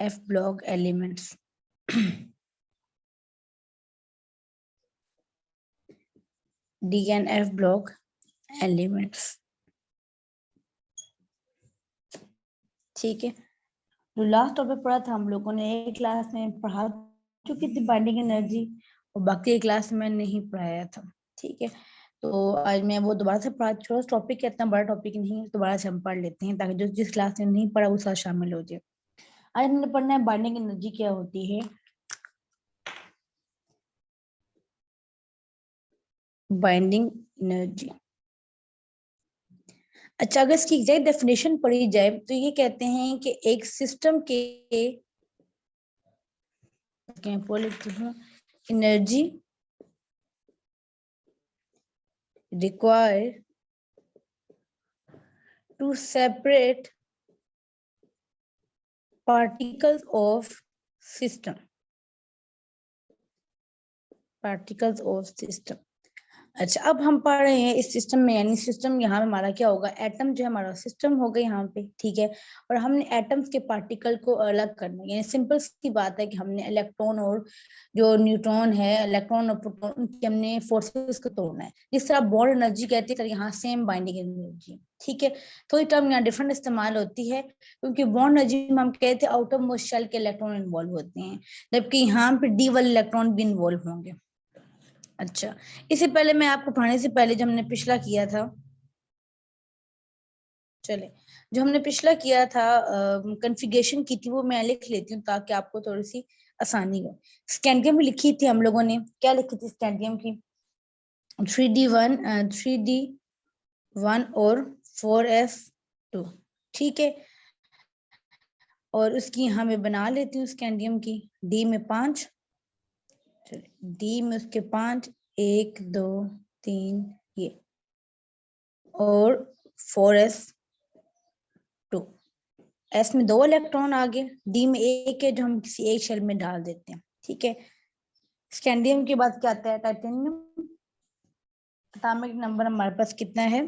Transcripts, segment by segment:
F block elements. D and F block elements. ठीक है, तो लास्ट टॉपिक पढ़ा था हम लोगों ने एक क्लास में पढ़ा चुकी थी बाइंडिंग एनर्जी, और बाकी क्लास में नहीं पढ़ाया था। ठीक है, तो आज मैं वो दोबारा से पढ़ा, छोटा टॉपिक है, इतना बड़ा टॉपिक नहीं है, दोबारा से हम पढ़ लेते हैं ताकि जो जिस क्लास में नहीं पढ़ा वो साथ शामिल हो जाए। आज हमने पढ़ना है बाइंडिंग एनर्जी क्या होती है। बाइंडिंग एनर्जी, अच्छा अगर इसकी एग्जैक्ट डेफिनेशन पढ़ी जाए तो ये कहते हैं कि एक सिस्टम के energy required to separate particles of system. Particles of system. अच्छा अब हम पढ़ रहे हैं इस सिस्टम में, यानी सिस्टम यहाँ में हमारा क्या होगा, एटम जो है हमारा सिस्टम होगा यहाँ पे। ठीक है, और हमने एटम्स के पार्टिकल को अलग करना है, यानी सिंपल सी बात है कि हमने इलेक्ट्रॉन और जो न्यूट्रॉन है, इलेक्ट्रॉन और प्रोटॉन, उनकी हमने फोर्सेस को तोड़ना है। जिस तरह बॉन्ड एनर्जी कहते हैं यहाँ सेम बाइंडिंग एनर्जी। ठीक है, तो ये टर्म यहाँ डिफरेंट इस्तेमाल होती है, क्योंकि बॉन्ड एनर्जी में हम कहते हैं आउटर मोस्ट शेल के इलेक्ट्रॉन इन्वॉल्व होते हैं, जबकि यहाँ पे डी वाले इलेक्ट्रॉन भी इन्वॉल्व होंगे। अच्छा, इससे पहले मैं आपको पढ़ाने से पहले जो हमने पिछला किया था, चले जो हमने पिछला किया था कॉन्फ़िगरेशन की थी, वो मैं लिख लेती हूँ ताकि आपको थोड़ी सी आसानी हो। स्कैंडियम लिखी थी हम लोगों ने, क्या लिखी थी स्कैंडियम की, 3D1 और 4s2। ठीक है, और उसकी यहाँ मैं बना लेती हूँ स्कैंडियम की, डी में 5, डी में उसके 5, 1 2 3 ये, और 4s2, एस में 2 इलेक्ट्रॉन आ गए, डी में 1 है जो हम किसी एक शेल में डाल देते हैं। ठीक है, स्कैंडियम के बाद क्या आता है, टाइटेनियम। एटॉमिक नंबर हमारे पास कितना है,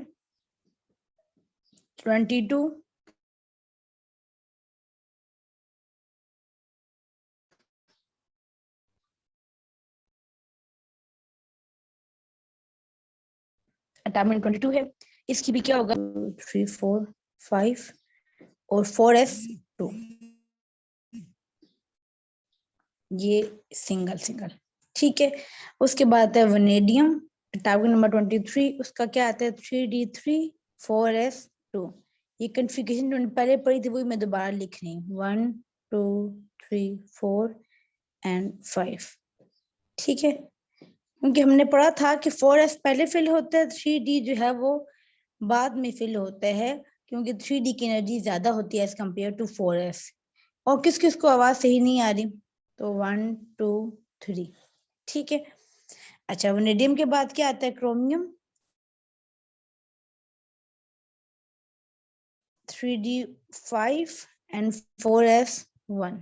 22। एटॉमिक 22 है, इसकी भी क्या होगा, 3 4 5 और 4s2, ये सिंगल सिंगल। ठीक है, उसके बाद है वनेडियम, एटॉमिक नंबर 23, उसका क्या आता है, 3d3 4s2। ये कॉन्फ़िगरेशन पहले पढ़ी थी, वही मैं दोबारा लिख रही हूँ, 1 2 3 4 एंड 5। ठीक है, क्योंकि हमने पढ़ा था कि 4s पहले फिल होता है, 3d जो है वो बाद में फिल होता है, क्योंकि 3d की एनर्जी ज्यादा होती है एज कम्पेयर टू 4s। और किस किस को आवाज सही नहीं आ रही, तो 1 2 3। ठीक है, अच्छा वनेडियम के बाद क्या आता है, क्रोमियम, 3d5 एंड 4s1।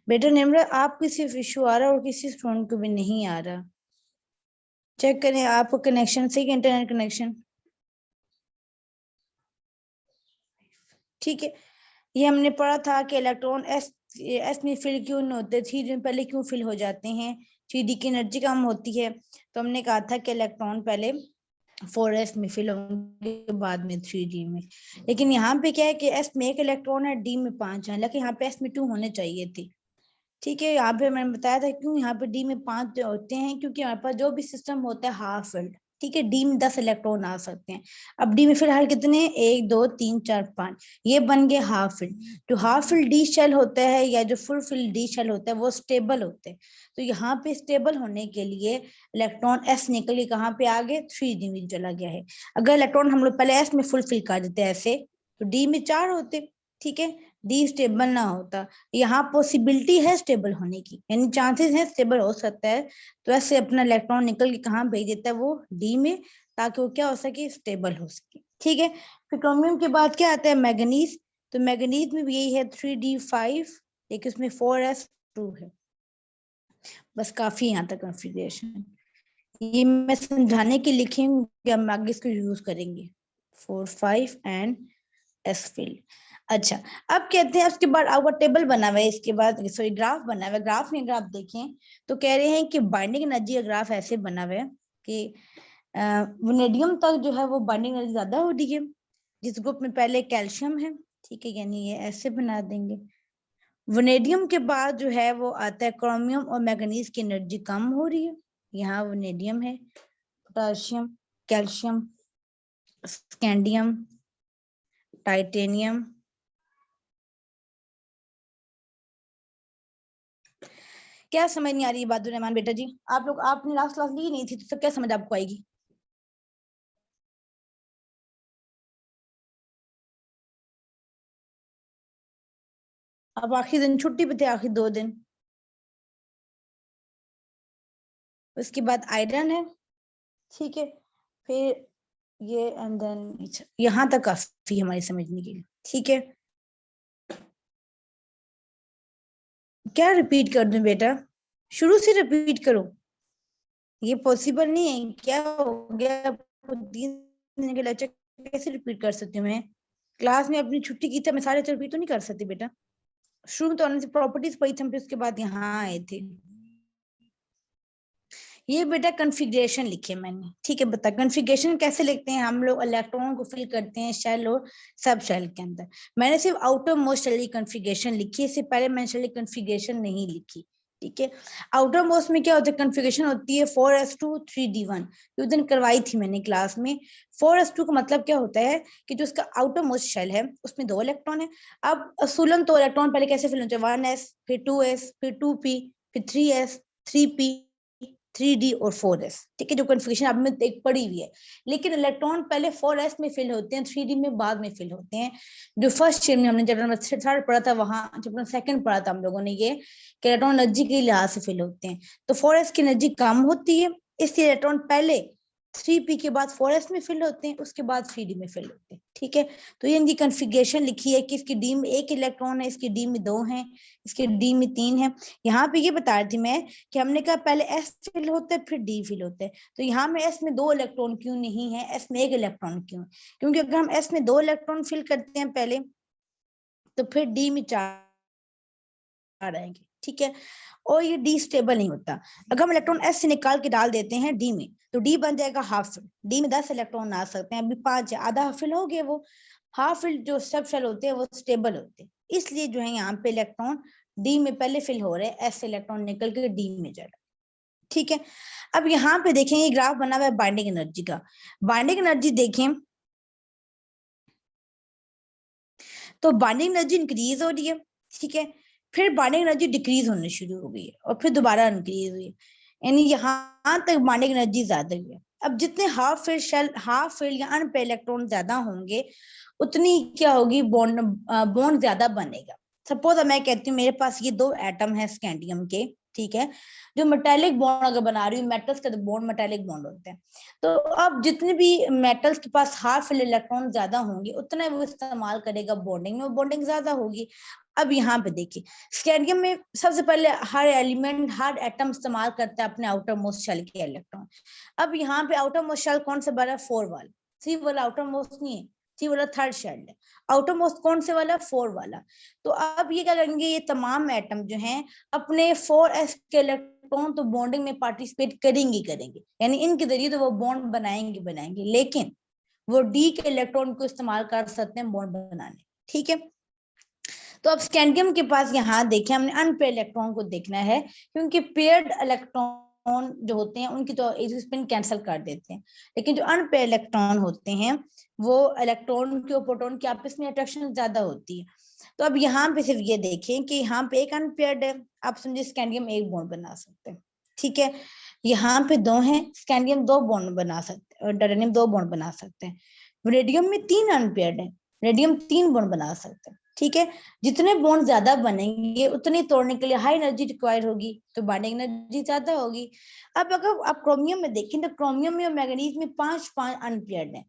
बेटा निम्र आपको सिर्फ इशू आ रहा है और किसी स्टूडेंट को भी नहीं आ रहा, चेक करें आपको कनेक्शन सही, इंटरनेट कनेक्शन। ठीक है, ये हमने पढ़ा था कि इलेक्ट्रॉन एस में फिल क्यों नहीं होते, 3d में पहले क्यों फिल हो जाते हैं, 3d की एनर्जी कम होती है, तो हमने कहा था कि इलेक्ट्रॉन पहले 4s में फिल होंगे बाद में 3d में। लेकिन यहाँ पे क्या है कि s में 1 इलेक्ट्रॉन है, d में 5 है, लेकिन यहाँ पे s में 2 होने चाहिए थे। ठीक है, यहाँ पे मैंने बताया था क्यों यहाँ पे डी में 5 होते हैं, क्योंकि हमारे पास जो भी सिस्टम होता है हाफ फिल्ड। ठीक है, डी में 10 इलेक्ट्रॉन आ सकते हैं। अब डी में फिलहाल कितने, 1 2 3 4 5, ये बन गए हाफ फिल्ड। जो हाफ फिल्ड डी शेल होता है या जो फुल फिल्ड डी शेल होता है वो स्टेबल होते हैं। तो यहाँ पे स्टेबल होने के लिए इलेक्ट्रॉन एस निकल के कहाँ पे आ गए, 3d में चला गया है। अगर इलेक्ट्रॉन हम लोग पहले एस में फुल फिल कर देते ऐसे, तो डी में 4 होते। ठीक है, डी स्टेबल ना होता, यहाँ पॉसिबिलिटी है स्टेबल होने की, यानी चांसेस है स्टेबल हो सकता है, तो ऐसे अपना इलेक्ट्रॉन निकल के कहाँ भेज देता है, वो डी में, ताकि वो क्या हो सके, स्टेबल हो सके। ठीक है, फिर क्रोमियम के बाद क्या आता है, मैग्नीज, तो मैग्नीज में भी यही है 3d5, लेकिन उसमें 4s2 है। बस काफी यहाँ तक कॉन्फ़िगरेशन, ये मैं समझाने के लिखी हूँ कि हम आगे इसको यूज करेंगे, 4 5 एंड s फिल्ड। अच्छा, अब कहते हैं उसके बाद आपका टेबल बना हुआ है, इसके बाद सॉरी ग्राफ बना हुआ है। ग्राफ में अगर आप देखें तो कह रहे हैं कि बाइंडिंग एनर्जी का ग्राफ ऐसे बना हुआ है कि वनेडियम तक जो है वो बाइंडिंग एनर्जी ज्यादा हो रही है, जिस ग्रुप में पहले कैल्शियम है, ठीक है, यानी ये ऐसे बना देंगे। वनेडियम के बाद जो है वो आता है क्रोमियम और मैग्नीज की एनर्जी कम हो रही है। यहाँ वनेडियम है, पोटाशियम, कैल्शियम, स्कैंडियम, टाइटेनियम, क्या समझ नहीं आ रही है बहादुर रहमान बेटा जी? आप लोग आपने लास्ट क्लास ली नहीं थी तो सब क्या समझ आपको आएगी? अब आखिरी दिन छुट्टी पे थे, आखिरी 2 दिन। उसके बाद आयरन है, ठीक है, फिर ये एंड देन यहाँ तक काफी हमारी समझने के लिए, ठीक है। क्या रिपीट कर दूं बेटा? शुरू से रिपीट करो? ये पॉसिबल नहीं है। क्या हो गया? 3 दिन के लेक्चर कैसे रिपीट कर सकती हूँ मैं? क्लास में अपनी छुट्टी की थी, मैं सारे रिपीट तो नहीं कर सकती बेटा। शुरू में तो आने से प्रॉपर्टीज पढ़ी थी, फिर उसके बाद यहाँ आए थे। ये बेटा कॉन्फ़िगरेशन लिखे मैंने, ठीक है। बता कॉन्फ़िगरेशन कैसे लिखते हैं हम लोग? इलेक्ट्रॉन को फिल करते हैं शेल और सब शेल के अंदर। मैंने सिर्फ आउटर मोस्ट शेल की कॉन्फ़िगरेशन लिखी है, इससे पहले मैंने शेल की कॉन्फ़िगरेशन नहीं लिखी, ठीक है। आउटर मोस्ट में क्या होता है? कॉन्फ़िगरेशन होती है 4s2 3d1, उस दिन करवाई थी मैंने क्लास में। 4s2 का मतलब क्या होता है कि जो उसका आउटर मोस्ट शेल है उसमें 2 इलेक्ट्रॉन है। अब असूलन तो इलेक्ट्रॉन पहले कैसे फिल होते हैं? 1s, फिर 2s, फिर 2p, फिर 3s, 3p, 3d और 4s, ठीक है, जो कॉन्फ़िगरेशन आप में एक पड़ी हुई है। लेकिन इलेक्ट्रॉन पहले 4s में फिल होते हैं, 3d में बाद में फिल होते हैं। जो फर्स्ट ईयर में हमने चैप्टर नंबर 3 पढ़ा था, वहां चैप्टर 2 पढ़ा था हम लोगों ने ये कि इलेक्ट्रॉन एनर्जी के लिहाज से फिल होते हैं। तो 4s की एनर्जी कम होती है, इसलिए इलेक्ट्रॉन पहले 3p के बाद 4s में फिल होते हैं, उसके बाद 3d में फिल होते हैं, ठीक है। तो ये इनकी कॉन्फ़िगरेशन लिखी है कि इसकी डी में 1 इलेक्ट्रॉन है, इसकी डी में 2 है, इसके डी में 3 है। यहाँ पे ये बता रही थी मैं कि हमने कहा पहले s फिल होता है फिर d फिल होता है। तो यहाँ में s में 2 इलेक्ट्रॉन क्यों नहीं है? s में 1 इलेक्ट्रॉन क्यों? क्योंकि अगर हम s में 2 इलेक्ट्रॉन फिल करते हैं पहले, तो फिर d में 4 आएंगे, ठीक है। और ये डी स्टेबल नहीं होता। अगर हम इलेक्ट्रॉन एस से निकाल के डाल देते हैं डी में, तो डी बन जाएगा हाफ फिल। डी में 10 इलेक्ट्रॉन आ सकते हैं, अभी 5 है, आधा फिल हो गए। वो हाफ फिल जो सब शेल होते हैं वो स्टेबल होते हैं, इसलिए जो है यहाँ पे इलेक्ट्रॉन डी में पहले फिल हो रहे हैं, एस से इलेक्ट्रॉन निकल के डी में जा रहा है, ठीक है। अब यहाँ पे देखें, ये ग्राफ बना हुआ है बाइंडिंग एनर्जी का। बाइंडिंग एनर्जी देखें तो बाइंडिंग एनर्जी इंक्रीज हो रही है, ठीक है, फिर बाइंडिंग एनर्जी डिक्रीज होने शुरू हो गई है और फिर दोबारा इंक्रीज हुई है, यानी यहाँ तक बाइंडिंग एनर्जी ज्यादा हुई है। अब जितने हाफ फील्ड या अनपेयर इलेक्ट्रॉन ज्यादा होंगे, उतनी क्या होगी? बॉन्ड ज्यादा बनेगा। सपोज मैं कहती हूँ मेरे पास ये 2 एटम है स्कैंडियम के, ठीक है, जो मेटेलिक बॉन्ड अगर बना रही हूँ, मेटल्स के बॉन्ड मेटेलिक बॉन्ड होते हैं। तो अब जितने भी मेटल्स के पास हाफ फिल इलेक्ट्रॉन ज्यादा होंगे, उतना वो इस्तेमाल करेगा बॉन्डिंग में, बॉन्डिंग ज्यादा होगी। अब यहाँ पे देखिए, स्कैंडियम में सबसे पहले हर एलिमेंट, हर एटम इस्तेमाल करता है अपने आउटर मोस्ट शेल के इलेक्ट्रॉन। अब यहाँ पे आउटर मोस्ट शेल कौन सा बना? 4 वाला। 3 वाला आउटर मोस्ट नहीं है, 3 वाला थर्ड शेल है। आउटर मोस्ट कौन से वाला? 4 वाला। तो अब ये क्या करेंगे? ये तमाम एटम जो हैं अपने 4s के इलेक्ट्रॉन तो बॉन्डिंग में पार्टिसिपेट करेंगे, यानी इनके जरिए तो वो बॉन्ड बनाएंगे, लेकिन वो डी के इलेक्ट्रॉन को इस्तेमाल कर सकते हैं बॉन्ड बनाने, ठीक है। तो अब स्कैंडियम के पास यहाँ देखें, हमने अनपेयर इलेक्ट्रॉन को देखना है, क्योंकि पेयर्ड इलेक्ट्रॉन जो होते हैं उनकी तो स्पिन कैंसिल कर देते हैं, लेकिन जो अनपेयर इलेक्ट्रॉन होते हैं वो इलेक्ट्रॉन के और प्रोटॉन की आपस में अट्रैक्शन ज्यादा होती है। तो अब यहाँ पे सिर्फ ये देखें कि यहाँ पे एक अनपेयर्ड है, आप समझे स्कैंडियम एक बॉन्ड बना सकते हैं, ठीक है। यहाँ पे 2 हैं, स्कैंडियम 2 बॉन्ड बना सकते हैं और डायरेनियम 2 बॉन्ड बना सकते हैं। रेडियम में 3 अनपेयर्ड है, रेडियम 3 बॉन्ड बना सकते हैं, ठीक है। जितने बॉन्ड ज्यादा बनेंगे उतनी तोड़ने के लिए हाई एनर्जी रिक्वायर होगी, तो बाइंडिंग एनर्जी ज्यादा होगी। अब अगर आप क्रोमियम में देखें तो क्रोमियम में और मैग्नीज में 5 अनपेयर्ड है,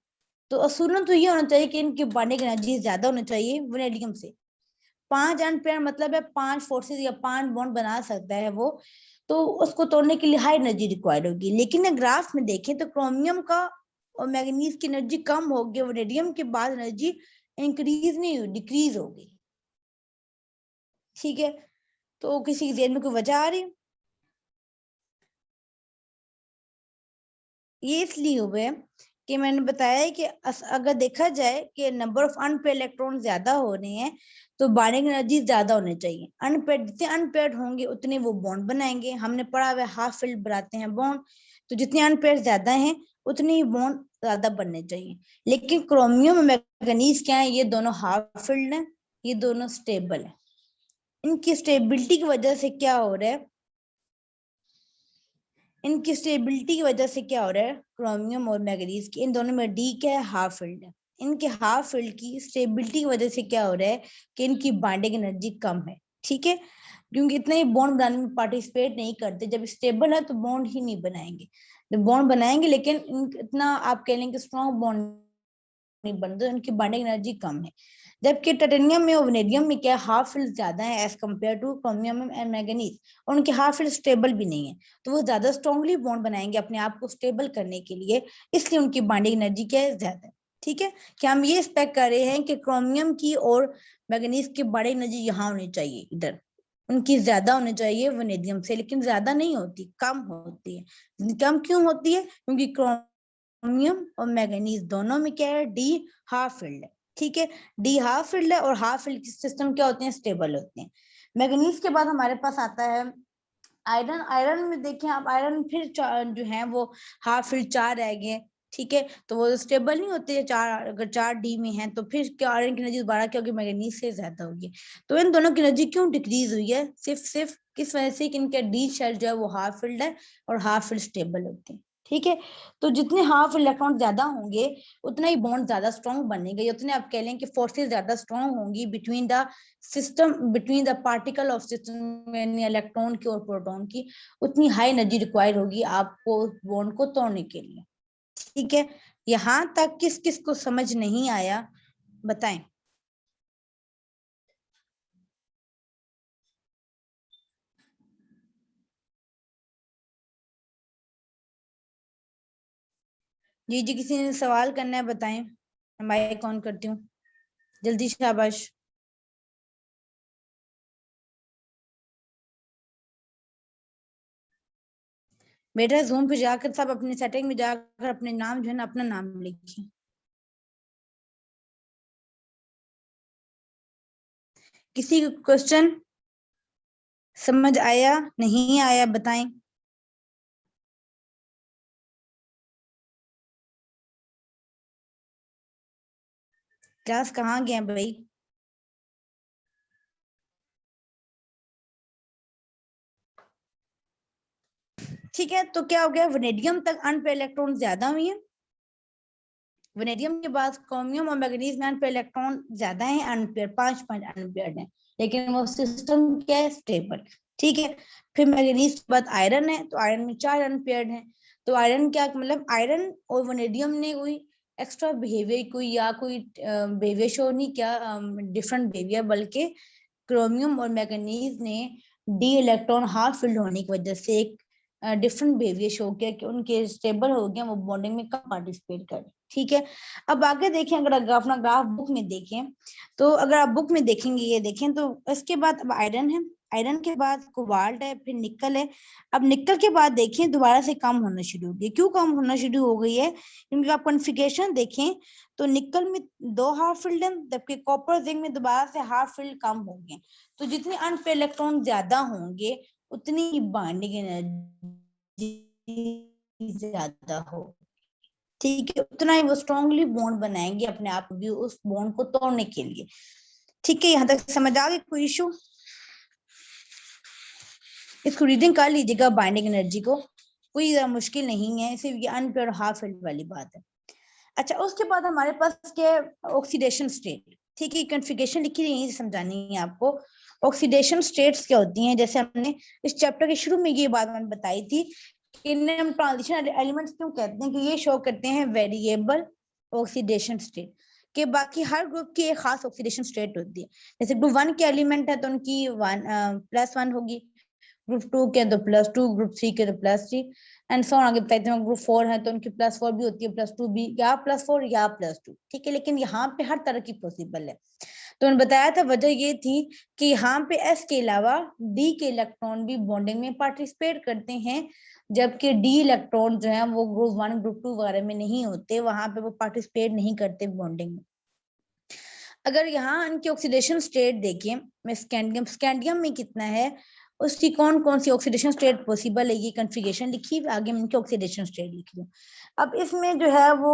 तो असूलन तो ये होना चाहिए कि इनकी बाइंडिंग एनर्जी ज्यादा होनी चाहिए वैनेडियम से। 5 अनपेयर मतलब है 5 फोर्सेस या 5 बॉन्ड बना सकता है वो, तो उसको तोड़ने के लिए हाई एनर्जी रिक्वायर्ड होगी। लेकिन ग्राफ में देखें तो क्रोमियम का और मैग्नीज की एनर्जी कम होगी, वैनेडियम के बाद एनर्जी इंक्रीज नहीं हुई, डिक्रीज हो गई। ठीक है, तो किसी के जेहन में कोई वजह आ रही है? ये इसलिए हुए कि मैंने बताया कि अगर देखा जाए कि नंबर ऑफ अनपेयर्ड इलेक्ट्रॉन ज्यादा हो रहे हैं तो बाइंडिंग एनर्जी ज्यादा होनी चाहिए। अनपेयर्ड, जितने अनपेयर्ड होंगे उतने वो बॉन्ड बनाएंगे। हमने पढ़ा हुआ हाफ फिल्ड बनाते हैं बॉन्ड, तो जितने अनपेयर्ड ज्यादा हैं उतने ही बॉन्ड ज्यादा बनने चाहिए। लेकिन क्रोमियम और मैंगनीज क्या है, ये दोनों हाफ फिल्ड है, ये दोनों स्टेबल है। इनकी स्टेबिलिटी की वजह से क्या हो रहा है, इनकी स्टेबिलिटी की वजह से क्या हो रहा है, क्रोमियम और मैग्नीज की इन दोनों में डी क्या है, हाफ फील्ड है। इनके हाफ फील्ड की स्टेबिलिटी की वजह से क्या हो रहा है कि इनकी बाइंडिंग एनर्जी कम है। ठीक है, क्योंकि इतना ही बॉन्ड बनाने में पार्टिसिपेट नहीं करते। जब स्टेबल है तो बॉन्ड ही नहीं बनाएंगे, जब बॉन्ड बनाएंगे लेकिन इतना आप कह लेंगे स्ट्रॉन्ग बॉन्ड नहीं बनते, उनकी बाइंडिंग एनर्जी कम है। जबकि टाइटेनियम में और वनेडियम में क्या हाफ फील्ड ज्यादा है as compare to chromium and manganese, और उनके हाफ फील्ड स्टेबल भी नहीं है, तो वो ज्यादा स्ट्रांगली बॉन्ड बनाएंगे अपने आप को स्टेबल करने के लिए, इसलिए उनकी बाइंडिंग एनर्जी क्या है, ज्यादा है। ठीक है, क्या हम ये एक्सपेक्ट कर रहे हैं कि क्रोमियम की और मैंगनीज की बाइंडिंग एनर्जी यहाँ होनी चाहिए, इधर उनकी ज्यादा होनी चाहिए वनेडियम से, लेकिन ज्यादा नहीं होती, कम होती है। कम क्यों होती है, क्योंकि क्रोमियम और मैंगनीज दोनों में क्या है, डी हाफ फील्ड है। ठीक है, डी हाफ फील्ड है और हाफ फील्ड सिस्टम क्या होते हैं, स्टेबल होते हैं। मैंगनीज के बाद हमारे पास आता है आयरन। आयरन में देखें आप, आयरन फिर जो है वो हाफ फील्ड 4 रह गए। ठीक है, तो वो स्टेबल नहीं होते चार, अगर 4 डी में है तो फिर क्या आयरन की एनर्जी 12 क्या होगी, मैंगनीज से ज्यादा होगी। तो इन दोनों की एनर्जी क्यों डिक्रीज हुई है, सिर्फ किस वजह से कि इनका डी शेल जो है वो हाफ फील्ड है और हाफ फील्ड स्टेबल होते हैं। ठीक है, तो जितने हाफ इलेक्ट्रॉन ज्यादा होंगे उतना ही बॉन्ड ज्यादा स्ट्रॉन्ग बनेगा, उतने आप कह लें कि फोर्सेस ज्यादा स्ट्रॉन्ग होंगी between the system, between the particle of system, यानी इलेक्ट्रॉन की और प्रोटॉन की, उतनी हाई एनर्जी रिक्वायर होगी आपको बॉन्ड को तोड़ने के लिए। ठीक है, यहां तक किस किस को समझ नहीं आया बताएं। जी जी, किसी ने सवाल करना है बताएं, मैं माइक ऑन करती हूँ, जल्दी शाबाश। बेटा जूम पे जाकर सब अपनी सेटिंग में जाकर अपने नाम जो है ना, अपना नाम लिखिए। किसी का क्वेश्चन समझ आया नहीं आया बताएं। क्लास कहाँ गया भाई? ठीक है, तो क्या हो गया, वनेडियम तक अनपेयर इलेक्ट्रॉन ज्यादा हुई है। वनेडियम के बाद क्रोमियम और मैग्नीज में अनपेयर इलेक्ट्रॉन ज्यादा है, अनपेयर 5 अनपेयर है, लेकिन वो सिस्टम क्या है, स्टेबल। ठीक है, फिर मैग्नीज के बाद आयरन है, तो आयरन में 4 अनपेयर है। तो आयरन क्या मतलब, आयरन और वनेडियम ने कोई एक्स्ट्रा बिहेवियर कोई या कोई बिहेवियर शो नहीं किया, डिफरेंट बिहेवियर, बल्कि क्रोमियम और मैग्नीज ने डी इलेक्ट्रॉन हाफ फील्ड होने की वजह से एक डिफरेंट बिहेवियर शो किया कि उनके स्टेबल हो गया, वो बॉन्डिंग में कम पार्टिसिपेट करें। ठीक है, अब आगे देखें, अगर अपना ग्राफ बुक में देखें, तो अगर आप बुक में देखेंगे, ये देखें तो इसके बाद अब आयरन है, आयरन के बाद कोबाल्ट है, फिर निकल है। अब निकल के बाद देखें दोबारा से कम होना शुरू हो गई। क्यों कम होना शुरू हो गई है, क्योंकि आप कॉन्फ़िगरेशन देखें तो निकल में 2 हाफ फील्ड है, जबकि कॉपर जिंक में दोबारा से हाफ फील्ड कम हो गए। तो जितने अनपेयर इलेक्ट्रॉन ज्यादा होंगे उतनी ही बाइंडिंग एनर्जी ज्यादा हो। ठीक है, उतना ही वो स्ट्रांगली बॉन्ड बनाएंगे अपने आप भी उस बॉन्ड को तोड़ने के लिए। ठीक है, यहाँ तक समझ आ गई, कोई इशू? इसको रीडिंग कर लीजिएगा, बाइंडिंग एनर्जी को, कोई मुश्किल नहीं है, सिर्फ ये अनपेयर हाफ फील्ड वाली बात है। अच्छा, उसके बाद हमारे पास क्या है, ऑक्सीडेशन स्टेट। ठीक है, कॉन्फ़िगरेशन लिखी यही समझानी है आपको। ऑक्सीडेशन स्टेट्स क्या होती हैं, जैसे हमने इस चैप्टर के शुरू में ये बात मैंने बताई थी कि इन्हें हम ट्रांजिशन एलिमेंट्स क्यों कहते हैं, कि ये शो करते हैं वेरिएबल ऑक्सीडेशन स्टेट, कि बाकी हर ग्रुप की एक खास ऑक्सीडेशन स्टेट होती है। जैसे ग्रुप 1 के एलिमेंट है तो उनकी +1 होगी, ग्रुप 2 के तो +2, ग्रुप 3 के तो +3 एंड सो आगे बताते हैं। ग्रुप 4 है तो उनकी +4 भी होती है, +2 भी, या +4 या +2, ठीक है। लेकिन यहाँ पे हर तरह की पॉसिबल है। तो मैंने बताया था वजह ये थी कि यहाँ पे S के अलावा D के इलेक्ट्रॉन भी बॉन्डिंग में पार्टिसिपेट करते हैं, जबकि D इलेक्ट्रॉन जो है वो ग्रुप 1 ग्रुप 2 वगैरह में नहीं होते, वहां पे वो पार्टिसिपेट नहीं करते बॉन्डिंग में। अगर यहाँ इनकी ऑक्सीडेशन स्टेट देखिए, स्कैंडियम में कितना है, उसकी कौन कौन सी ऑक्सीडेशन स्टेट पॉसिबल है, ये कॉन्फ़िगरेशन लिखी, आगे मैं इनकी ऑक्सीडेशन स्टेट लिख रही हूँ। अब इसमें जो है वो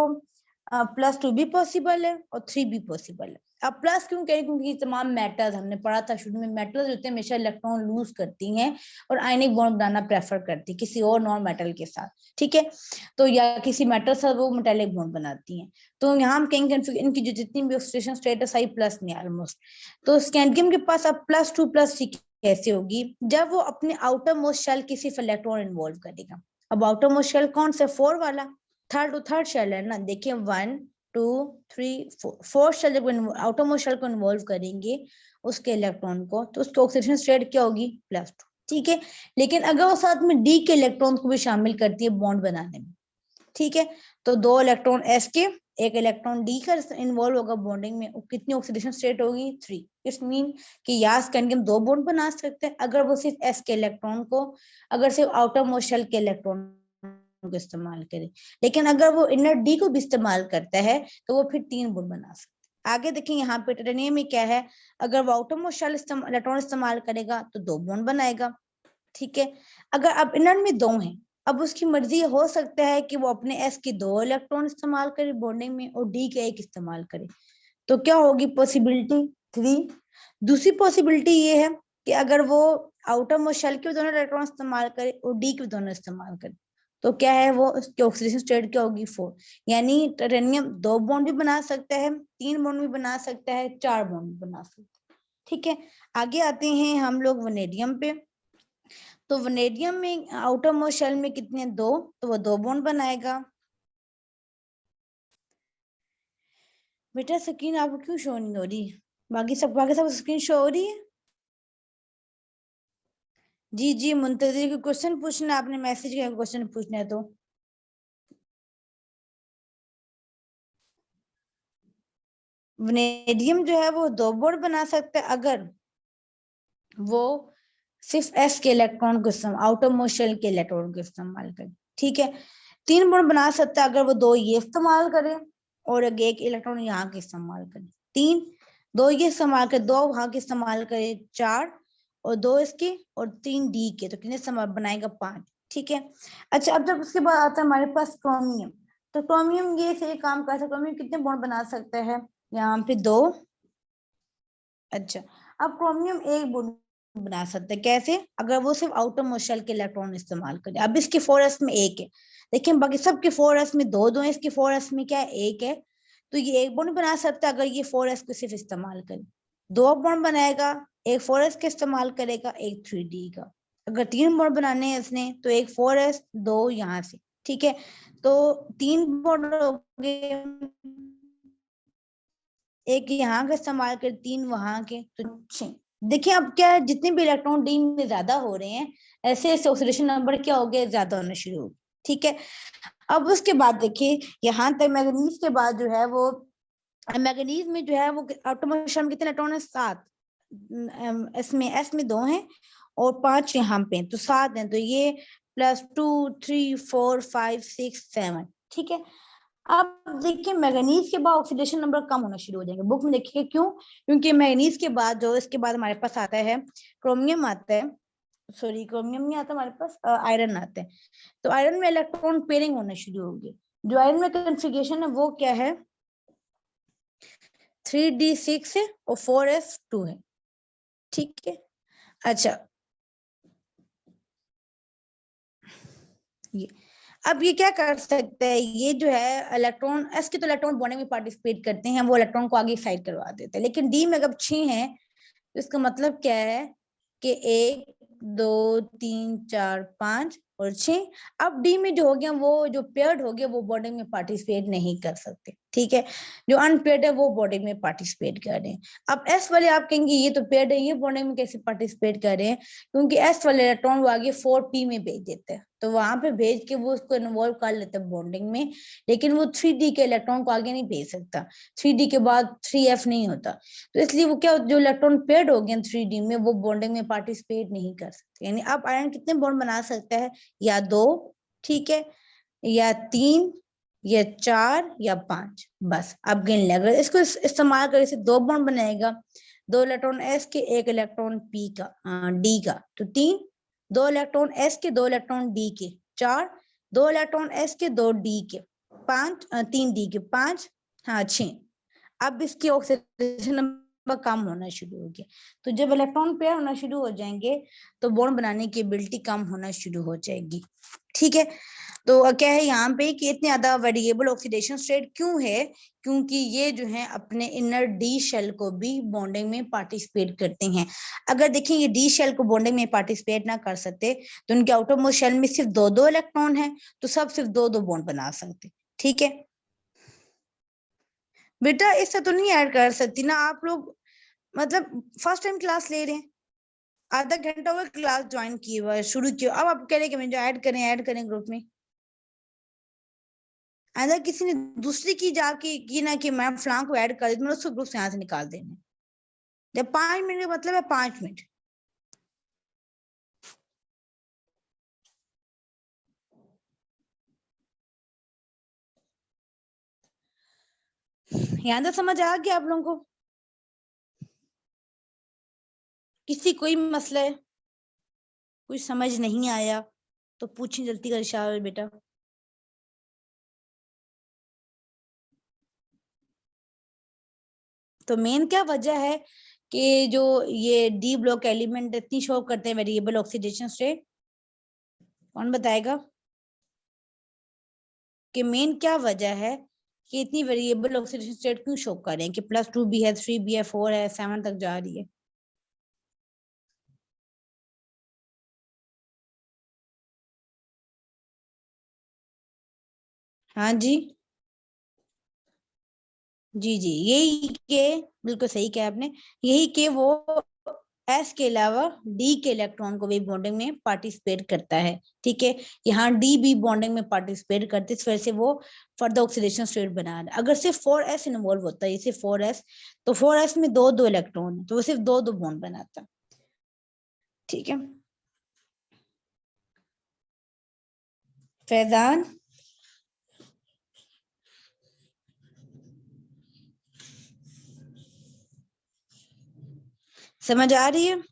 +2 भी पॉसिबल है और 3 भी पॉसिबल है। अब प्लस क्यों कहें, क्योंकि तमाम मेटल्स हमने पढ़ा था शुरू में, मेटल्स होते हैं हमेशा इलेक्ट्रॉन लूज करती हैं और आयनिक बॉन्ड बनाना प्रेफर करती है किसी और नॉन मेटल के साथ, ठीक है। तो या किसी मेटल से वो मेटेलिक बॉन्ड बनाती हैं। तो यहाँ हम कहेंगे इनकी जो जितनी भी ऑक्सीडेशन स्टेट है सही प्लस में ऑलमोस्ट। तो स्कैंडियम के पास अब +2 +3 कैसे होगी, जब वो अपने आउटर मोस्ट शेल की सिर्फ इलेक्ट्रॉन इन्वॉल्व करेगा। अब आउटर मोस्ट शेल कौन सा, 4 वाला, थर्ड शेल है ना, देखिए 1 2 3 4, फोर्थ शेल जब आउटर मोस्ट शेल को इन्वॉल्व करेंगे उसके इलेक्ट्रॉन को, तो उसकी ऑक्सीडेशन स्टेट क्या होगी, +2, ठीक है। लेकिन अगर वो साथ में D के इलेक्ट्रॉन को भी शामिल करती है बॉन्ड बनाने में, ठीक है, तो 2 इलेक्ट्रॉन S के, 1 इलेक्ट्रॉन D का इन्वॉल्व होगा बॉन्डिंग में, कितनी ऑक्सीडेशन स्टेट होगी, 3। इट्स मीन कि या स्कैंडियम 2 बॉन्ड बना सकते हैं अगर वो सिर्फ S के इलेक्ट्रॉन को, अगर सिर्फ आउटर मोस्ट शेल के इलेक्ट्रॉन को इस्तेमाल करे। लेकिन अगर वो इनर D को भी इस्तेमाल करता है तो वो फिर 3 बॉन्ड बना सकते हैं। आगे देखें यहाँ पे टाइटेनियम में क्या है, अगर वो आउटर मोस्ट शेल इलेक्ट्रॉन इस्तेमाल करेगा तो 2 बॉन्ड बनाएगा, ठीक है। अगर अब इनर में 2 हैं, अब उसकी मर्जी हो सकता है कि वो अपने S के 2 इलेक्ट्रॉन इस्तेमाल करे बॉन्डिंग में और D के 1 इस्तेमाल करे। तो क्या होगी पॉसिबिलिटी, 3। दूसरी पॉसिबिलिटी ये है कि अगर वो आउटर मोस्ट शेल के दोनों इलेक्ट्रॉन इस्तेमाल करे और D के दोनों इस्तेमाल करे, तो क्या है वो, उसकी ऑक्सीडेशन स्टेट क्या होगी, 4। यानी टाइटेनियम 2 बॉन्ड भी बना सकता है, 3 बॉन्ड भी बना सकता है, 4 बॉन्ड भी बना सकता है, ठीक है। आगे आते हैं हम लोग वनेडियम पे। तो वनेडियम में आउटर मोस्ट शेल में कितने, 2, तो वो 2 बॉन्ड बनाएगा। बेटा स्क्रीन आपको क्यों शो नहीं हो रही, बाकी सब स्क्रीन शो हो रही है। जी जी मुंतजिर के क्वेश्चन पूछना, आपने मैसेज किया क्वेश्चन पूछना है तो। वनेडियम जो है वो 2 बॉन्ड बना सकता है अगर वो सिर्फ S के इलेक्ट्रॉन को आउटर मोस्ट शेल के इलेक्ट्रॉन को इस्तेमाल करे, ठीक है। 3 बॉन्ड बना सकता है अगर वो 2 ये इस्तेमाल करे और 1 इलेक्ट्रॉन यहाँ के इस्तेमाल करे, 3, 2 ये इस्तेमाल करे, 2 वहां के इस्तेमाल करे, 4, और 2 इसके और 3 D के, तो कितने इस्तेमाल बनाएगा, 5, ठीक है। अच्छा, अब जब उसके बाद आता है हमारे पास क्रोमियम। तो क्रोमियम ये से काम कर सकता है, क्रोमियम कितने बॉन्ड बना सकता है, यहाँ पे 2। अच्छा, अब क्रोमियम 1 बॉन्ड बना सकते हैं, कैसे, अगर वो सिर्फ आउटर मोस्ट शेल के इलेक्ट्रॉन इस्तेमाल करे। अब इसके 4s में 1 है, देखिए बाकी सबके 4s में 2 है, इसके 4s में क्या है, 1 है, तो ये 1 बॉन्ड बना सकता है अगर ये 4s को सिर्फ इस्तेमाल करे। 2 बॉन्ड बनाएगा, एक 4s का इस्तेमाल करेगा, एक 3D का। अगर 3 बॉन्ड बनाने हैं इसने तो एक 4s, 2 यहाँ से, ठीक है। तो 3 बॉन्ड हो गए, एक यहाँ का इस्तेमाल कर, 3 वहां के, तो 6। देखिए अब क्या है, जितने भी इलेक्ट्रॉन D में ज्यादा हो रहे हैं ऐसे ऐसे ऑक्सीडेशन नंबर क्या हो गया, ज्यादा होना शुरू हो, ठीक है। अब उसके बाद देखिए यहाँ तक मैग्नीज के बाद जो है वो, मैग्नीज में जो है वो आउटर मोस्ट शेल में कितने इलेक्ट्रॉन है, 7। इसमें S में 2 हैं और 5 यहाँ पे, तो 7 हैं, तो ये +2 3 4 5 6 7, ठीक है। अब देखिए मैग्नीज के बाद ऑक्सीडेशन नंबर कम होना शुरू हो जाएंगे, बुक में देखिए क्यों, क्योंकि मैग्नीज के बाद जो इसके बाद हमारे पास आता है क्रोमियम आता है, सॉरी क्रोमियम नहीं आता हमारे पास, आयरन आता है। तो आयरन में इलेक्ट्रॉन पेयरिंग होना शुरू होगी। जो आयरन में कॉन्फ़िगरेशन है वो क्या है, 3d6 है और 4s2 है, ठीक है। अच्छा, ये अब ये क्या कर सकते हैं, ये जो है इलेक्ट्रॉन S के तो इलेक्ट्रॉन बॉन्डिंग में पार्टिसिपेट करते हैं, वो इलेक्ट्रॉन को आगे एक्साइट करवा देते हैं, लेकिन D में अगर 6 हैं तो इसका मतलब क्या है कि 1 2 3 4 5 और 6। अब डी में जो हो गया वो जो पेयर्ड हो गया वो बॉन्डिंग में पार्टिसिपेट नहीं कर सकते, ठीक है। जो अनपेयर्ड है वो बॉन्डिंग में पार्टिसिपेट कर रहे हैं। अब एस वाले आप कहेंगे ये तो पेयर्ड है, ये बॉन्डिंग में कैसे पार्टिसिपेट कर रहे हैं, क्योंकि एस वाले इलेक्ट्रॉन वो आगे 4p में भेज देते हैं, तो वहां पे भेज के वो उसको इन्वॉल्व कर लेते हैं बॉन्डिंग में, लेकिन वो 3d के इलेक्ट्रॉन को आगे नहीं भेज सकता, 3d के बाद 3f नहीं होता, तो इसलिए वो क्या, जो इलेक्ट्रॉन पेयर्ड हो गया 3d में वो बॉन्डिंग में पार्टिसिपेट नहीं कर सकते। यानी अब आयन कितने बॉन्ड बना सकता है, या 2, ठीक है, या 3, या 4, या 5, बस। अब गिन ले, अगर इसको इस्तेमाल कर इसे 2 बॉन्ड बनाएगा, 2 इलेक्ट्रॉन एस के, 1 इलेक्ट्रॉन पी का, डी का, तो 3, 2 इलेक्ट्रॉन एस के, 2 इलेक्ट्रॉन डी के, 4, 2 इलेक्ट्रॉन एस के, 2 डी के, 5, 3 डी के, 5, हाँ 6। अब इसके ऑक्सीडेशन नंबर कम होना शुरू हो गया, तो जब इलेक्ट्रॉन पेयर होना शुरू हो जाएंगे तो बॉन्ड बनाने की एबिलिटी कम होना शुरू हो जाएगी, ठीक है। तो क्या है यहाँ पे कि इतने ज्यादा वेरिएबल ऑक्सीडेशन स्टेट क्यों है, क्योंकि ये जो है अपने इनर डी शेल को भी बॉन्डिंग में पार्टिसिपेट करते हैं। अगर देखें ये डी शेल को बॉन्डिंग में पार्टिसिपेट ना कर सकते तो उनके आउटर मोस्ट शेल में सिर्फ 2 इलेक्ट्रॉन है, तो सब सिर्फ 2 बॉन्ड बना सकते, ठीक है। बेटा इससे तो नहीं ऐड कर सकती ना आप लोग, मतलब फर्स्ट टाइम क्लास ले रहे हैं, आधा घंटा हुआ क्लास ज्वाइन किए हुआ, शुरू किया, अब आप कह रहे कि मुझे ऐड करें ग्रुप में। अगर किसी ने दूसरी की जाके की ना कि मैं फलां को ऐड कर दी, तो उसको ग्रुप से यहाँ से निकाल देना। जब 5 मिनट का मतलब है 5 मिनट। यहाँ तक समझ आ गया आप लोगों को? किसी कोई मसला है, कुछ समझ नहीं आया तो पूछें जल्दी कर शाबाश बेटा। तो मेन क्या वजह है कि जो ये डी ब्लॉक एलिमेंट इतनी शो करते हैं वेरिएबल ऑक्सीडेशन स्टेट, कौन बताएगा कि मेन क्या वजह है कि इतनी वेरिएबल ऑक्सीडेशन स्टेट क्यों शो कर रहे हैं कि +2 भी है, 3 भी है, 4 है, 7 तक जा रही है। हाँ जी, जी जी, यही के, बिल्कुल सही कहा आपने, यही के वो एस के अलावा डी के इलेक्ट्रॉन को भी बॉन्डिंग में पार्टिसिपेट करता है, ठीक है। यहाँ डी भी बॉन्डिंग में पार्टिसिपेट करते, इस वजह से वो फर्दर ऑक्सीडेशन स्टेट बना रहा है। अगर सिर्फ 4s इन्वॉल्व होता है, जैसे 4s, तो 4s में 2 इलेक्ट्रॉन है, तो वो सिर्फ 2 बॉन्ड बनाता, ठीक है। फैजान, समझ आ रही है?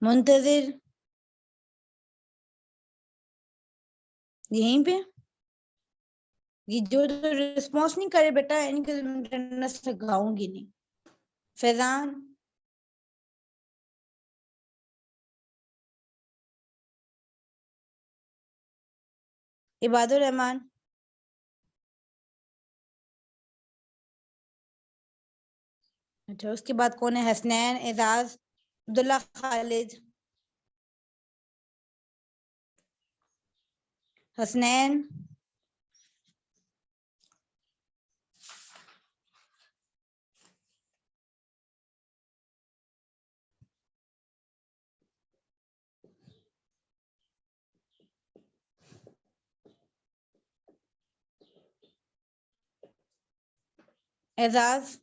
मुंतजिर यहीं पे, ये जो रिस्पॉन्स नहीं करे बेटा इनके अटेंडेंस लगाऊंगी नहीं। फैजान, इबादुर रहमान, अच्छा उसके बाद कौन है, हसनैन, एजाज, अब्दुल्ला, खालिद, हसनैन, एजाज,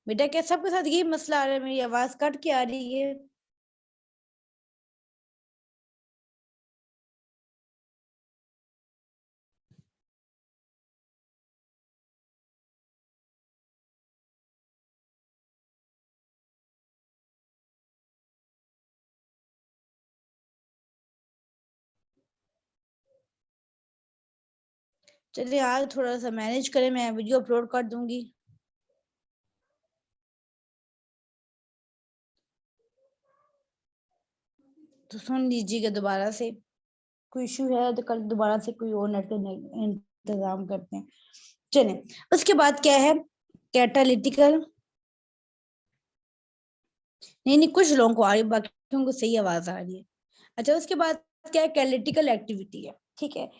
बेटा क्या सबके साथ ये मसला आ रहा है, मेरी आवाज कट के आ रही है? चलिए आज थोड़ा सा मैनेज करें, मैं वीडियो अपलोड कर दूंगी। तो सुन लीजिएगा दोबारा से, कोई इशू है तो कल दोबारा से कोई और नेट का इंतजाम करते हैं। चलिए उसके बाद क्या है, कैटालिटिकल, नहीं कुछ लोगों को आ रही है, बाकियों को सही आवाज आ रही है। अच्छा उसके बाद क्या है, कैटालिटिकल एक्टिविटी है, ठीक है।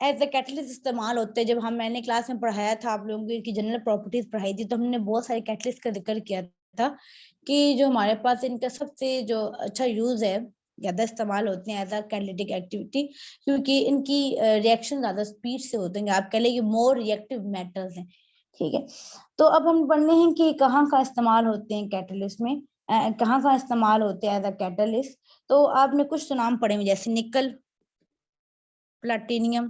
एज अ कैटलिस्ट इस्तेमाल होते हैं। जब मैंने क्लास में पढ़ाया था आप लोगों की जनरल प्रॉपर्टीज पढ़ाई थी, तो हमने बहुत सारे कैटलिस्ट का जिक्र किया था कि जो हमारे पास इनका सबसे जो अच्छा यूज है, ज्यादा इस्तेमाल होते हैं एज अ कैटालिटिक एक्टिविटी, क्योंकि इनकी रिएक्शन ज्यादा स्पीड से होते हैं। आप कह लें मोर रिएक्टिव मेटल्स हैं, ठीक है। तो अब हम पढ़ने हैं कि कहाँ का इस्तेमाल होते हैं कैटलिस्ट में, कहाँ कहाँ इस्तेमाल होते हैं एज अ कैटलिस्ट। तो आपने कुछ तो नाम पढ़े हैं, जैसे निकल, प्लाटिनियम,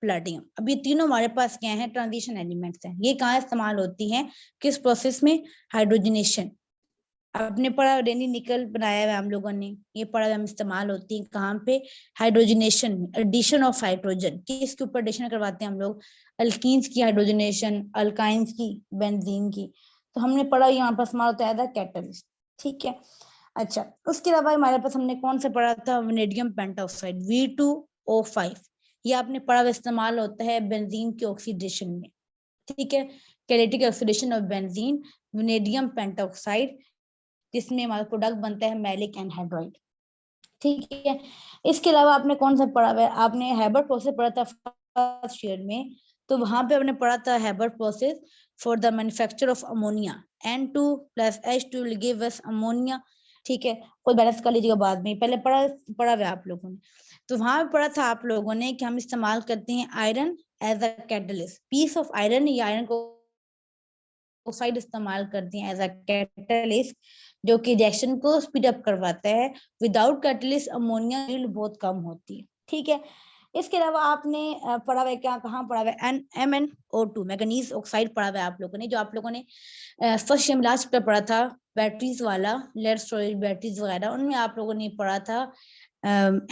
प्लाटिनियम। अब ये तीनों हमारे पास क्या है, ट्रांजिशन एलिमेंट्स हैं। ये कहाँ इस्तेमाल होती हैं, किस प्रोसेस में, हाइड्रोजनेशन। आपने पढ़ा रेनी निकल बनाया है हम लोगों ने, ये पढ़ा हम इस्तेमाल होती है कहाँ पे, हाइड्रोजनेशन में, एडिशन ऑफ हाइड्रोजन। किसके ऊपर एडिशन करवाते हैं हम लोग, अल्कीन्स की हाइड्रोजनेशन, अल्काइंस की, बेंजीन की। तो हमने पढ़ा यहाँ पर इस्तेमाल होता है कैटलिस्ट, ठीक है। अच्छा उसके अलावा हमारे पास हमने कौन सा पढ़ा था, वनेडियम पेंटॉक्साइड V2O5। ये आपने पढ़ा इस्तेमाल होता है बेंजीन के ऑक्सीडेशन में, ठीक है। Catalytic oxidation of benzene, vanadium pentoxide, जिसमें हमारा प्रोडक्ट बनता है मैलिक एनहाइड्राइड, ठीक है। इसके अलावा आपने कौन सा पढ़ा है, आपने हैबर प्रोसेस पढ़ा था फर्स्ट ईयर में। तो वहां पे आपने पढ़ा था Haber process for the manufacture of ammonia, N2 + H2 will give us ammonia, ठीक है। कोई बैलेंस कर लीजिएगा बाद में, पहले पढ़ा हुआ आप लोगों ने। तो वहां पे पढ़ा था आप लोगों ने कि हम इस्तेमाल करते हैं iron as a catalyst, piece of iron या आयरन को ऑक्साइड इस्तेमाल करती हैं एज अ कैटलिस्ट, जो कि रिएक्शन को स्पीड अप करवाता है। विदाउट कैटलिस्ट अमोनिया यील्ड बहुत कम होती है, ठीक है। इसके अलावा आपने पढ़ा हुआ क्या, कहाँ पढ़ा हुआ है, MnO2 मैंगनीज ऑक्साइड पढ़ा हुआ है आप लोगों ने, जो आप लोगों ने फर्स्ट ईयर लास्ट पे पढ़ा था, बैटरीज वाला, लेड स्टोरेज बैटरीज वगैरह, उनमें आप लोगों ने पढ़ा था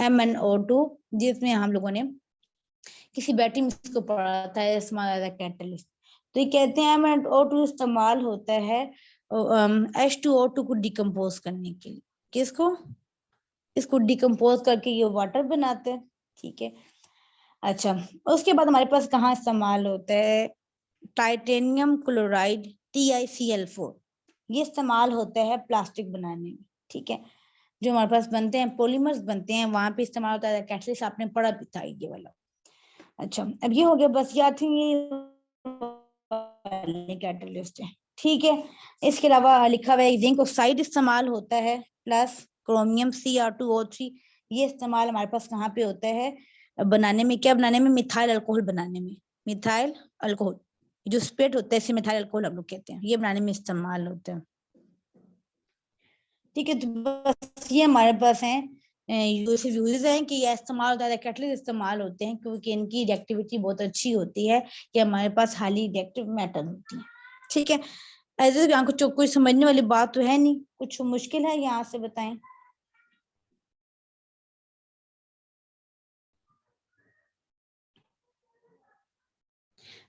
MnO2, जिसमें हम लोगों ने किसी बैटरी में इसको पढ़ा था इस्तेमाल कैटलिस्ट। तो ये कहते हैं MnO2 इस्तेमाल होता है H2O2 को डिकम्पोज करने के लिए। किसको, इसको डिकम्पोज करके ये वाटर बनाते हैं, ठीक है। अच्छा उसके बाद हमारे पास कहाँ इस्तेमाल होता है, टाइटेनियम क्लोराइड TiCl4, ये इस्तेमाल होता है प्लास्टिक बनाने में, ठीक है। जो हमारे पास बनते हैं पॉलीमर्स बनते हैं, वहां पे इस्तेमाल होता है कैटलिस्ट, आपने पढ़ा भी था ये वाला। अच्छा अब ये हो गया, बस याद थी ये कैटलिस्ट है, ठीक है। इसके अलावा लिखा हुआ है जिंक ऑक्साइड इस्तेमाल होता है, प्लस क्रोमियम Cr2O3। ये इस्तेमाल हमारे पास कहाँ पे होता है, बनाने में, क्या बनाने में, मिथाइल अल्कोहल बनाने में। मिथाइल अल्कोहल जो स्प्रेड होता है, इसे मिथाइल अल्कोहल हम लोग कहते हैं, ये बनाने में इस्तेमाल होता है, ठीक है। तो बस ये हमारे पास है यूजेस हैं कि ये इस्तेमाल होता है, कैटलिस्ट इस्तेमाल होते हैं क्योंकि इनकी रिएक्टिविटी बहुत अच्छी होती है, कि हमारे पास हाईली रिएक्टिव मेटल होती है, ठीक है। ऐसे यहाँ कुछ कोई समझने वाली बात तो है नहीं, कुछ मुश्किल है यहाँ से बताएं।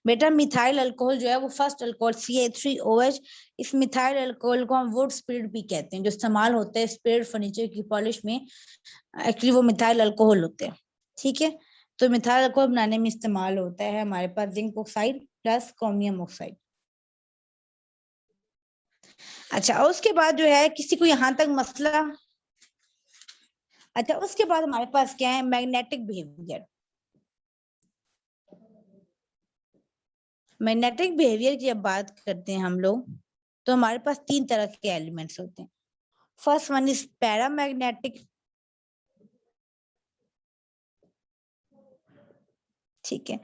बेटा मिथाइल अल्कोहल जो है वो फर्स्ट अल्कोहल CH3OH, इस मिथाइल अल्कोहल को हम वुड स्पिरिट भी कहते हैं, जो इस्तेमाल होता है स्पिरिट फर्नीचर की पॉलिश में, एक्चुअली वो मिथाइल अल्कोहल होते हैं, ठीक है। तो मिथाइल अल्कोहल बनाने में इस्तेमाल होता है हमारे पास zinc oxide plus chromium oxide. अच्छा उसके बाद जो है, किसी को यहाँ तक मसला, अच्छा उसके बाद हमारे पास क्या है, मैग्नेटिक बिहेवियर। मैग्नेटिक बिहेवियर की जब बात करते हैं हम लोग, तो हमारे पास तीन तरह के एलिमेंट्स होते हैं। फर्स्ट वन इज पैरामैग्नेटिक, ठीक है।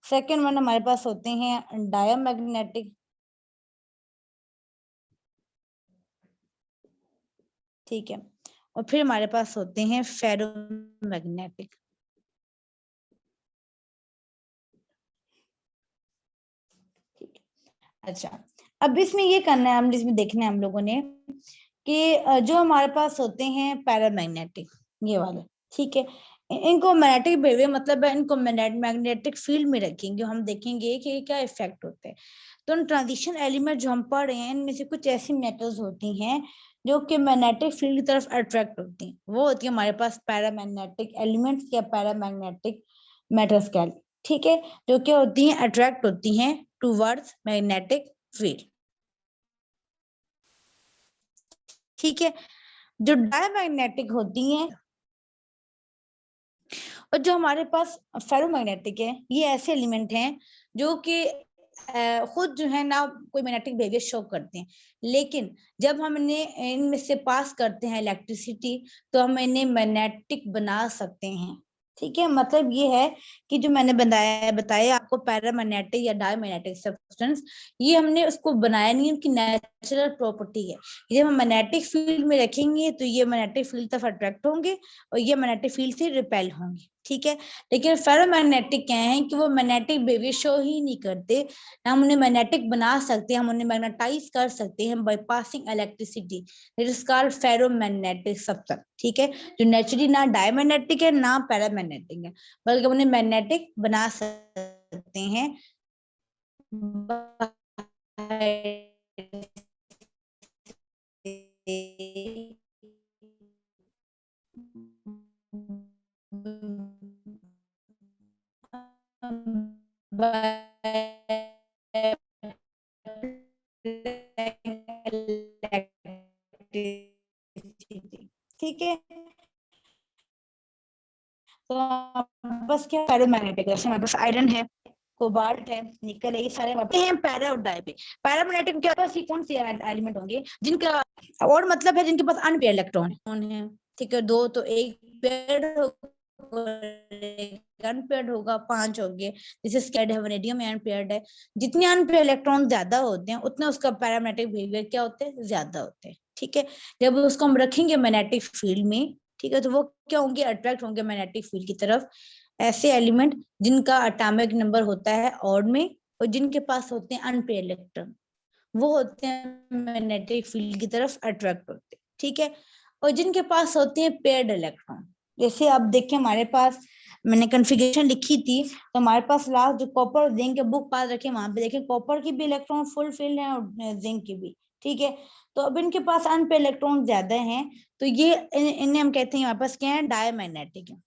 सेकेंड वन हमारे पास होते हैं डायमैग्नेटिक, ठीक है। और फिर हमारे पास होते हैं फेरोमैग्नेटिक। अच्छा अब इसमें ये करना है, हम इसमें देखना है हम लोगों ने कि जो हमारे पास होते हैं पैरामैग्नेटिक, ये वाले, ठीक है, इनको मैग्नेटिक बिहेवियर मतलब है इनको मैग्नेटिक फील्ड में रखेंगे, हम देखेंगे कि क्या इफेक्ट होते हैं। तो ट्रांजिशन एलिमेंट जो हम पढ़ रहे हैं इनमें से कुछ ऐसी मेटल्स होती हैं जो कि मैग्नेटिक फील्ड की तरफ अट्रैक्ट होती हैं, वो होती है हमारे पास पैरामैग्नेटिक एलिमेंट्स या पैरामैग्नेटिक मेटल्स कह, ठीक है, जो क्या होती हैं अट्रैक्ट होती हैं टूवर्ड्स मैग्नेटिक फील्ड, ठीक है। जो डायमैग्नेटिक होती हैं और जो हमारे पास फेरोमैग्नेटिक है, ये ऐसे एलिमेंट हैं जो कि खुद जो है ना कोई मैग्नेटिक बिहेवियर शो करते हैं, लेकिन जब हम इन्हें इनमें से पास करते हैं इलेक्ट्रिसिटी तो हम इन्हें मैग्नेटिक बना सकते हैं, ठीक है। मतलब ये है कि जो मैंने बताया आपको पैरामैग्नेटिक या डायमैग्नेटिक सब्सटेंस, ये हमने उसको बनाया नहीं, उनकी नेचुरल प्रॉपर्टी है। जब हम मैग्नेटिक फील्ड में रखेंगे तो ये मैग्नेटिक फील्ड तरफ अट्रैक्ट होंगे और ये मैग्नेटिक फील्ड से रिपेल होंगे, ठीक है। लेकिन फेरोमैग्नेटिक क्या है कि वो मैग्नेटिक बिहेवियर शो ही नहीं करते, हम उन्हें मैग्नेटिक बना सकते हैं, हम उन्हें मैग्नेटाइज कर सकते हैं by passing electricity, that is called ferromagnetic substance, ठीक है। जो नेचुरली ना डायमैग्नेटिक है ना पैरामैग्नेटिक है, बल्कि उन्हें मैग्नेटिक बना सकते हैं ठीक है। तो बस क्या फेरोमैग्नेटिक, जैसे हमारे पास आयरन है, कोबाल्ट है, निकल है, ये सारे हैं पैरा और डाई पे। पैरामैग्नेटिक क्या होता है, कौन से एलिमेंट होंगे जिनका और मतलब है जिनके पास अनपेयर इलेक्ट्रॉन है, ठीक है। दो तो एक पेयर अनपेयर्ड होगा, 5 हो गए, जैसे स्कैड है, वनेडियम अनपेयर्ड है। जितने अनपेयर इलेक्ट्रॉन ज्यादा होते हैं उतना उसका पैरामैग्नेटिक बिहेवियर क्या होते हैं, ज्यादा होते हैं, ठीक है। जब उसको हम रखेंगे मैग्नेटिक फील्ड में, ठीक है, तो वो क्या होंगे, अट्रैक्ट होंगे मैग्नेटिक फील्ड की तरफ ऐसे एलिमेंट जिनका एटॉमिक नंबर होता है ऑड में और जिनके पास होते हैं अनपेयर इलेक्ट्रॉन, वो होते हैं मैग्नेटिक फील्ड की तरफ अट्रैक्ट होते हैं, ठीक है। और जिनके पास होते हैं पेयर्ड इलेक्ट्रॉन, जैसे आप देखें हमारे पास मैंने कॉन्फ़िगरेशन लिखी थी, तो हमारे पास लास्ट जो कॉपर और जिंक के बुक पास रखे वहां पे देखें कॉपर की भी इलेक्ट्रॉन फुल फिल्ड है और जिंक की भी, ठीक है। तो अब इनके पास अनपेयर इलेक्ट्रॉन ज्यादा हैं, तो ये इन्हें हम कहते हैं हमारे पास क्या है, डायमैग्नेटिक है,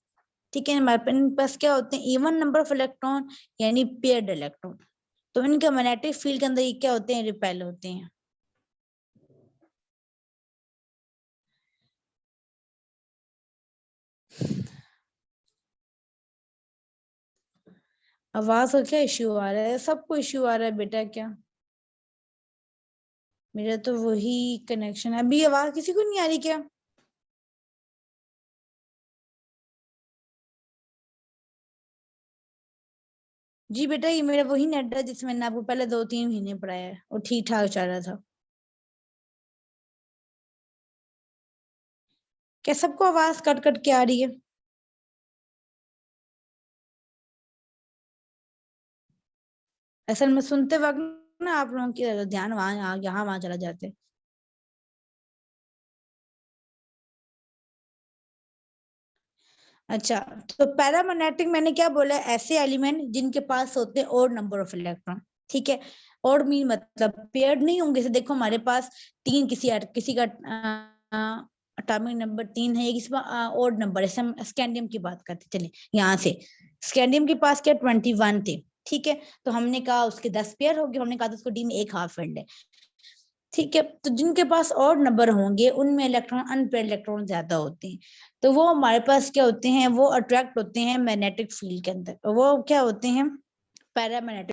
ठीक है। हमारे पास क्या होते हैं, इवन नंबर ऑफ इलेक्ट्रॉन यानी पेयर्ड इलेक्ट्रॉन, तो इनके मैग्नेटिक फील्ड के अंदर ये क्या होते हैं, रिपेल होते हैं। आवाज का क्या इश्यू आ रहा है, सबको इश्यू आ रहा है बेटा क्या? मेरा तो वही कनेक्शन है, अभी आवाज किसी को नहीं आ रही क्या? जी बेटा, ये मेरा वही नेट है जिसमें मैंने आपको पहले 2-3 महीने पढ़ाया है और ठीक ठाक चल रहा था। क्या सबको आवाज कट कट के आ रही है? असल में सुनते वक्त ना आप लोगों की ध्यान वहां यहाँ वहां चला जाते। अच्छा, तो पैरामैग्नेटिक मैंने क्या बोला, ऐसे एलिमेंट जिनके पास होते हैं और नंबर ऑफ इलेक्ट्रॉन, ठीक है। और मीन मतलब पेयर्ड नहीं होंगे, जैसे देखो हमारे पास 3 किसी का एटॉमिक नंबर 3 है, किसी का ओड नंबर, जैसे हम स्कैंडियम की बात करते चले यहाँ से, स्कैंडियम के पास क्या 21 थे, ठीक है। तो हमने कहा उसके 10 पेयर हो गए, हमने कहा उसको डी में एक हाफ एंड है, ठीक है। तो जिनके पास और नंबर होंगे उनमें इलेक्ट्रॉन अनपेयर इलेक्ट्रॉन ज्यादा होते हैं, तो वो हमारे पास क्या होते हैं, वो अट्रैक्ट होते हैं मैग्नेटिक फील्ड के अंदर, वो क्या होते हैं, पैरामैग्नेटिक